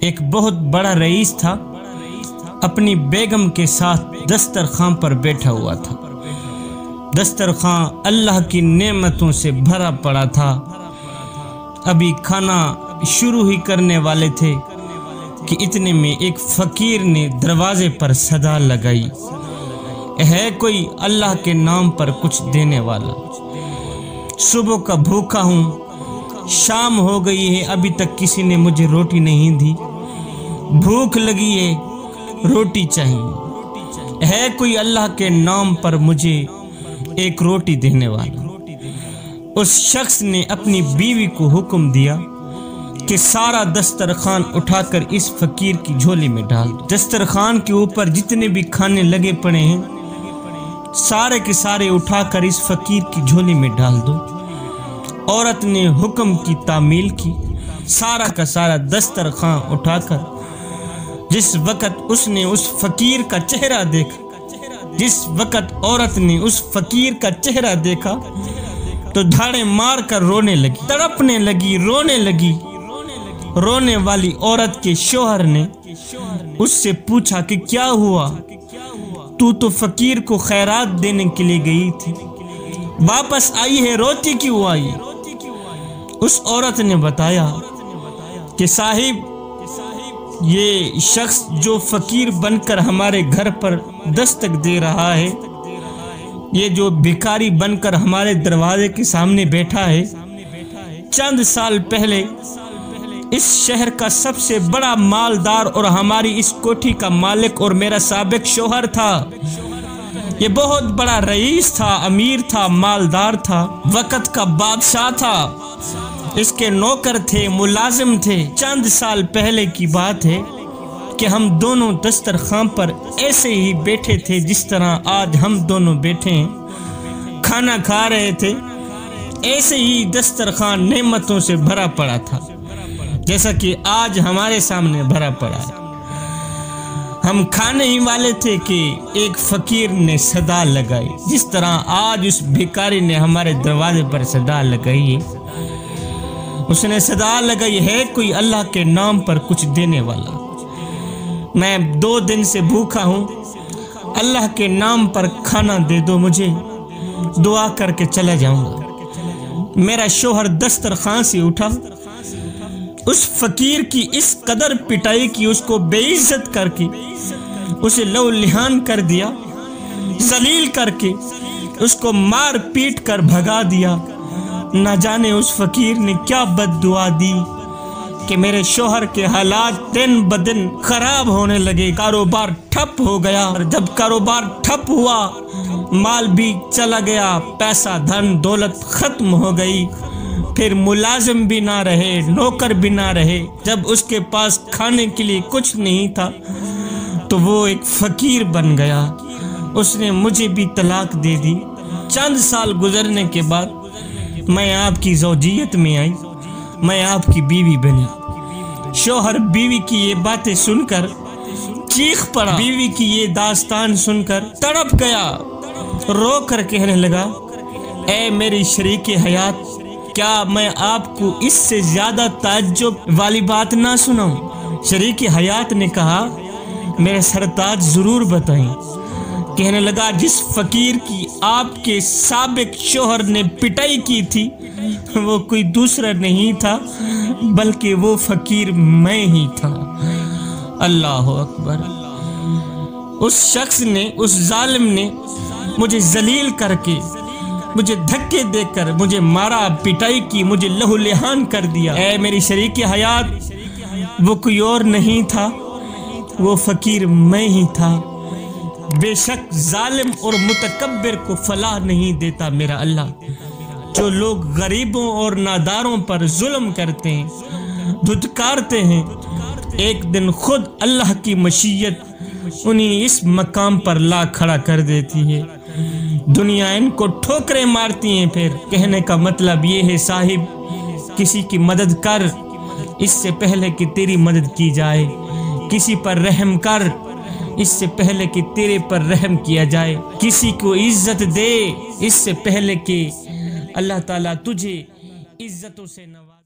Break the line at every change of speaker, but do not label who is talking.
ایک بہت بڑا رئیس تھا، اپنی بیگم کے ساتھ دسترخوان پر بیٹھا ہوا تھا۔ دسترخوان اللہ کی نعمتوں سے بھرا پڑا تھا۔ ابھی کھانا شروع ہی کرنے والے تھے کہ اتنے میں ایک فقیر نے دروازے پر صدا لگائی، ہے کوئی اللہ کے نام پر کچھ دینے والا؟ صبح کا بھوکا ہوں، شام ہو گئی ہے، ابھی تک کسی نے مجھے روٹی نہیں دی، بھوک لگی ہے، روٹی چاہیے، ہے کوئی اللہ کے نام پر مجھے ایک روٹی دینے والا؟ اس شخص نے اپنی بیوی کو حکم دیا کہ سارا دسترخوان اٹھا کر اس فقیر کی جھولی میں ڈال دو۔ دسترخوان کے اوپر جتنے بھی کھانے لگے پڑے ہیں سارے کے سارے اٹھا کر اس فقیر کی جھولی میں ڈال دو۔ عورت نے حکم کی تعمیل کی، سارا کا سارا دسترخوان اٹھا کر جس وقت اس نے اس فقیر کا چہرہ دیکھا، جس وقت عورت نے اس فقیر کا چہرہ دیکھا تو دھاڑے مار کر رونے لگی، تڑپنے لگی، رونے لگی۔ رونے والی عورت کے شوہر نے اس سے پوچھا کہ کیا ہوا؟ تو فقیر کو خیرات دینے کے لیے گئی تھی، واپس آئی ہے، روتی کیوں آئی؟ اس عورت نے بتایا کہ صاحب، یہ شخص جو فقیر بن کر ہمارے گھر پر دستک دے رہا ہے، یہ جو بھکاری بن کر ہمارے دروازے کے سامنے بیٹھا ہے، چند سال پہلے اس شہر کا سب سے بڑا مالدار اور ہماری اس کوٹھی کا مالک اور میرا سابق شوہر تھا۔ یہ بہت بڑا رئیس تھا، امیر تھا، مالدار تھا، وقت کا بادشاہ تھا، اس کے نوکر تھے، ملازم تھے۔ چند سال پہلے کی بات ہے کہ ہم دونوں دسترخوان پر ایسے ہی بیٹھے تھے جس طرح آج ہم دونوں بیٹھے ہیں، کھانا کھا رہے تھے، ایسے ہی دسترخوان نعمتوں سے بھرا پڑا تھا جیسا کہ آج ہمارے سامنے بھرا پڑا ہے۔ ہم کھانے ہی والے تھے کہ ایک فقیر نے صدا لگائی، جس طرح آج اس بھکاری نے ہمارے دروازے پر صدا لگائی ہے۔ اس نے صدا لگائی، ہے کوئی اللہ کے نام پر کچھ دینے والا؟ میں 2 دن سے بھوکا ہوں، اللہ کے نام پر کھانا دے دو مجھے، دعا کر کے چلا جاؤں گا۔ میرا شوہر دسترخوان سے اٹھا، اس فقیر کی اس قدر پٹائی کی، اس کو بے عزت کر کے اسے لو لہان کر دیا، ذلیل کر کے اس کو مار پیٹ کر بھگا دیا۔ نہ جانے اس فقیر نے کیا بد دعا دی کہ میرے شوہر کے حالات دن بدن خراب ہونے لگے، کاروبار ٹھپ ہو گیا، اور جب کاروبار ٹھپ ہوا مال بھی چلا گیا، پیسہ دھن دولت ختم ہو گئی، پھر ملازم بھی نہ رہے، نوکر بھی نہ رہے۔ جب اس کے پاس کھانے کے لیے کچھ نہیں تھا تو وہ ایک فقیر بن گیا، اس نے مجھے بھی طلاق دے دی۔ چند سال گزرنے کے بعد میں آپ کی زوجیت میں آئی، میں آپ کی بیوی بنی۔ شوہر بیوی کی یہ باتیں سن کر چیخ پڑا، بیوی کی یہ داستان سن کر تڑپ گیا، رو کر کہنے لگا، اے میری شریک حیات، کیا میں آپ کو اس سے زیادہ تعجب والی بات نہ سناؤں؟ شریک حیات نے کہا، میرے سرتاج ضرور بتائیں۔ کہنے لگا، جس فقیر کی آپ کے سابق شوہر نے پٹائی کی تھی وہ کوئی دوسرا نہیں تھا بلکہ وہ فقیر میں ہی تھا۔ اللہ اکبر۔ اس شخص نے، اس ظالم نے مجھے ذلیل کر کے، مجھے دھکے دے کر مجھے مارا، پٹائی کی، مجھے لہو لہان کر دیا۔ اے میری شریک حیات، وہ کوئی اور نہیں تھا، وہ فقیر میں ہی تھا۔ بے شک ظالم اور متکبر کو فلاح نہیں دیتا میرا اللہ۔ جو لوگ غریبوں اور ناداروں پر ظلم کرتے ہیں، دھتکارتے ہیں، ایک دن خود اللہ کی مشیت انہیں اس مقام پر لا کھڑا کر دیتی ہے۔ دنیا ان کو ٹھوکریں مارتی ہیں۔ پھر کہنے کا مطلب یہ ہے، صاحب کسی کی مدد کر اس سے پہلے کہ تیری مدد کی جائے، کسی پر رحم کر اس سے پہلے کہ تیرے پر رحم کیا جائے، کسی کو عزت دے اس سے پہلے کہ اللہ تعالیٰ تجھے عزتوں سے نوازے۔